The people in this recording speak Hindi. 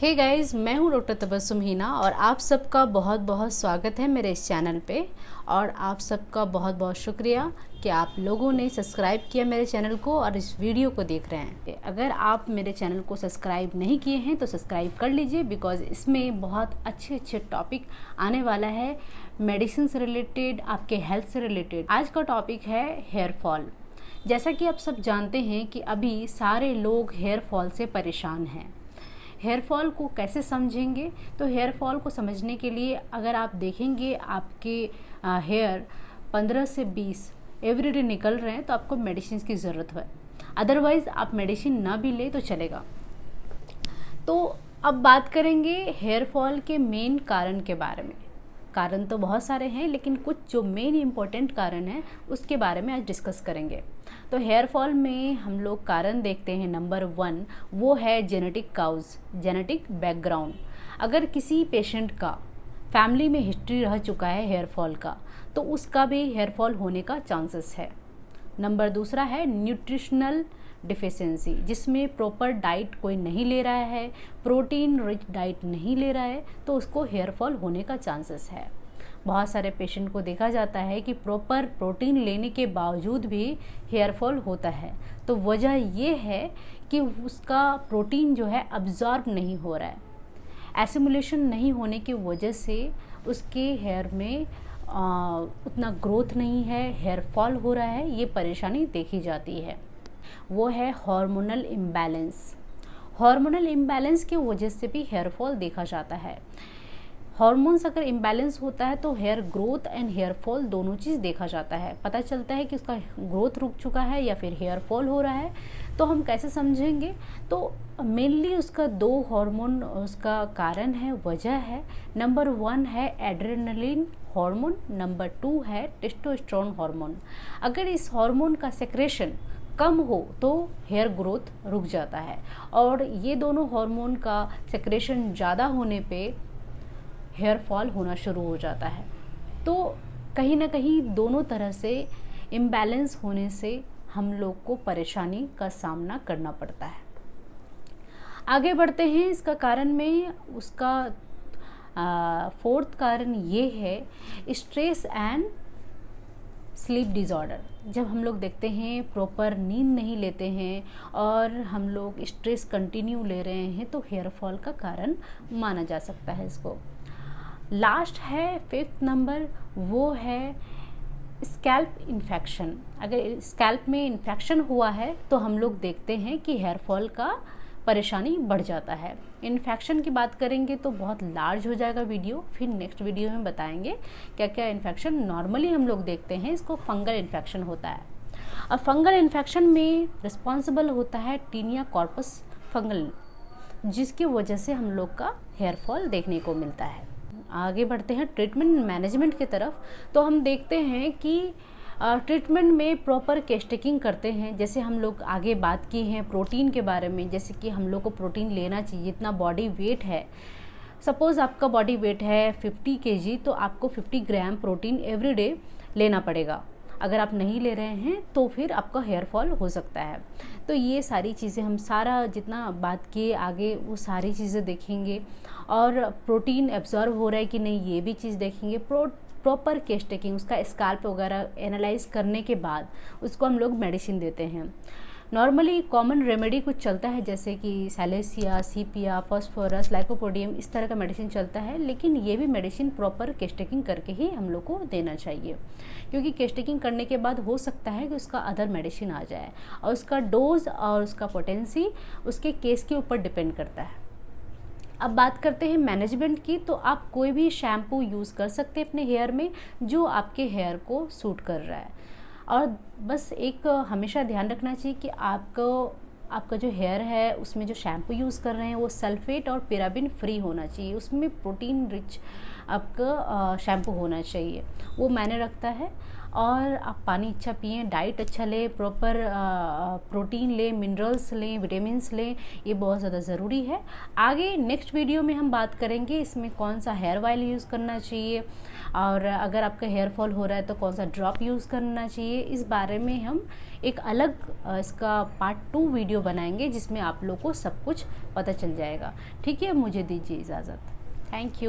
हे गाइस, मैं हूँ डॉक्टर तबस्सुम हीना और आप सबका बहुत बहुत स्वागत है मेरे इस चैनल पे। और आप सबका बहुत बहुत शुक्रिया कि आप लोगों ने सब्सक्राइब किया मेरे चैनल को और इस वीडियो को देख रहे हैं। अगर आप मेरे चैनल को सब्सक्राइब नहीं किए हैं तो सब्सक्राइब कर लीजिए, बिकॉज़ इसमें बहुत अच्छे अच्छे टॉपिक आने वाला है, मेडिसिन से रिलेटेड, आपके हेल्थ से रिलेटेड। आज का टॉपिक है हेयर फॉल। जैसा कि आप सब जानते हैं कि अभी सारे लोग हेयर फॉल से परेशान हैं। हेयर फॉल को कैसे समझेंगे? तो हेयर फॉल को समझने के लिए अगर आप देखेंगे आपके हेयर 15 से 20 एवरीडे निकल रहे हैं तो आपको मेडिसिन की ज़रूरत है। अदरवाइज़ आप मेडिसिन ना भी ले तो चलेगा। तो अब बात करेंगे हेयर फॉल के मेन कारण के बारे में। कारण तो बहुत सारे हैं, लेकिन कुछ जो मेन इम्पोर्टेंट कारण हैं उसके बारे में आज डिस्कस करेंगे। तो हेयर फॉल में हम लोग कारण देखते हैं, नंबर 1 वो है जेनेटिक काउज, जेनेटिक बैकग्राउंड। अगर किसी पेशेंट का फैमिली में हिस्ट्री रह चुका है हेयर फॉल का, तो उसका भी हेयर फॉल होने का चांसेस है। नंबर दूसरा है न्यूट्रिशनल डिफिशियंसी, जिसमें प्रॉपर डाइट कोई नहीं ले रहा है, प्रोटीन रिच डाइट नहीं ले रहा है, तो उसको हेयर फॉल होने का चांसेस है। बहुत सारे पेशेंट को देखा जाता है कि प्रॉपर प्रोटीन लेने के बावजूद भी हेयर फॉल होता है। तो वजह ये है कि उसका प्रोटीन जो है अब्जॉर्ब नहीं हो रहा है, एसिमुलेशन नहीं होने की वजह से उसके हेयर में उतना ग्रोथ नहीं है, हेयर फॉल हो रहा है। ये परेशानी देखी जाती है। वो है हार्मोनल इम्बैलेंस। हार्मोनल इम्बैलेंस की वजह से भी हेयर फॉल देखा जाता है। हार्मोन्स अगर इम्बैलेंस होता है तो hair growth and hair fall दोनों चीज़ देखा जाता है। पता चलता है कि उसका ग्रोथ रुक चुका है या फिर हेयर फॉल हो रहा है। तो हम कैसे समझेंगे? तो मेनली उसका 2 हार्मोन उसका कारण है, वजह है। नंबर 1 है एड्रेनलिन हार्मोन, नंबर 2 है टेस्टोस्टेरोन हार्मोन। अगर इस हार्मोन का सेक्रेशन कम हो तो हेयर ग्रोथ रुक जाता है, और ये दोनों हार्मोन का सेक्रेशन ज़्यादा होने पे हेयर फॉल होना शुरू हो जाता है। तो कहीं ना कहीं दोनों तरह से इम्बैलेंस होने से हम लोग को परेशानी का सामना करना पड़ता है। आगे बढ़ते हैं इसका कारण में। उसका 4th कारण ये है स्ट्रेस एंड स्लीप डिज़ॉर्डर। जब हम लोग देखते हैं प्रॉपर नींद नहीं लेते हैं और हम लोग स्ट्रेस कंटिन्यू ले रहे हैं, तो हेयर फॉल का कारण माना जा सकता है इसको। लास्ट है 5th नंबर, वो है स्कैल्प इन्फेक्शन। अगर स्कैल्प में इन्फेक्शन हुआ है तो हम लोग देखते हैं कि हेयर फॉल का परेशानी बढ़ जाता है। इन्फेक्शन की बात करेंगे तो बहुत लार्ज हो जाएगा वीडियो, फिर नेक्स्ट वीडियो में बताएंगे क्या क्या इन्फेक्शन नॉर्मली हम लोग देखते हैं। इसको फंगल इन्फेक्शन होता है, और फंगल इन्फेक्शन में रिस्पॉन्सिबल होता है टीनिया कॉर्पस फंगल, जिसकी वजह से हम लोग का हेयर फॉल देखने को मिलता है। आगे बढ़ते हैं ट्रीटमेंट मैनेजमेंट की तरफ। तो हम देखते हैं कि ट्रीटमेंट में प्रॉपर केस्टेकिंग करते हैं। जैसे हम लोग आगे बात की है प्रोटीन के बारे में, जैसे कि हम लोग को प्रोटीन लेना चाहिए जितना बॉडी वेट है। सपोज़ आपका बॉडी वेट है 50 kg, तो आपको 50 ग्राम प्रोटीन एवरीडे लेना पड़ेगा। अगर आप नहीं ले रहे हैं तो फिर आपका हेयर फॉल हो सकता है। तो ये सारी चीज़ें हम सारा जितना बात किए आगे वो सारी चीज़ें देखेंगे, और प्रोटीन एब्जॉर्ब हो रहा है कि नहीं ये भी चीज़ देखेंगे। प्रॉपर केस टेकिंग, उसका स्काल्प वगैरह एनालाइज करने के बाद उसको हम लोग मेडिसिन देते हैं। नॉर्मली कॉमन रेमेडी कुछ चलता है, जैसे कि सैलेसिया, सीपिया, फॉस्फोरस, लाइकोपोडियम, इस तरह का मेडिसिन चलता है। लेकिन ये भी मेडिसिन प्रॉपर केस्टेकिंग करके ही हम लोग को देना चाहिए, क्योंकि केस्टेकिंग करने के बाद हो सकता है कि उसका अदर मेडिसिन आ जाए, और उसका डोज और उसका पोटेंसी उसके केस के ऊपर डिपेंड करता है। अब बात करते हैं मैनेजमेंट की। तो आप कोई भी शैम्पू यूज़ कर सकते हैं अपने हेयर में जो आपके हेयर को सूट कर रहा है। और बस एक हमेशा ध्यान रखना चाहिए कि आपका जो हेयर है उसमें जो शैम्पू यूज़ कर रहे हैं वो सल्फेट और पैराबिन फ्री होना चाहिए, उसमें प्रोटीन रिच आपका शैम्पू होना चाहिए, वो मायने रखता है। और आप पानी अच्छा पिएं, डाइट अच्छा लें, प्रॉपर प्रोटीन लें, मिनरल्स लें, विटामिन्स लें, ये बहुत ज़्यादा ज़रूरी है। आगे नेक्स्ट वीडियो में हम बात करेंगे इसमें कौन सा हेयर ऑयल यूज़ करना चाहिए, और अगर आपका हेयर फॉल हो रहा है तो कौन सा ड्रॉप यूज़ करना चाहिए। इस बारे में हम एक अलग इसका पार्ट 2 वीडियो बनाएंगे जिसमें आप लोग को सब कुछ पता चल जाएगा। ठीक है, मुझे दीजिए इजाज़त। Thank you.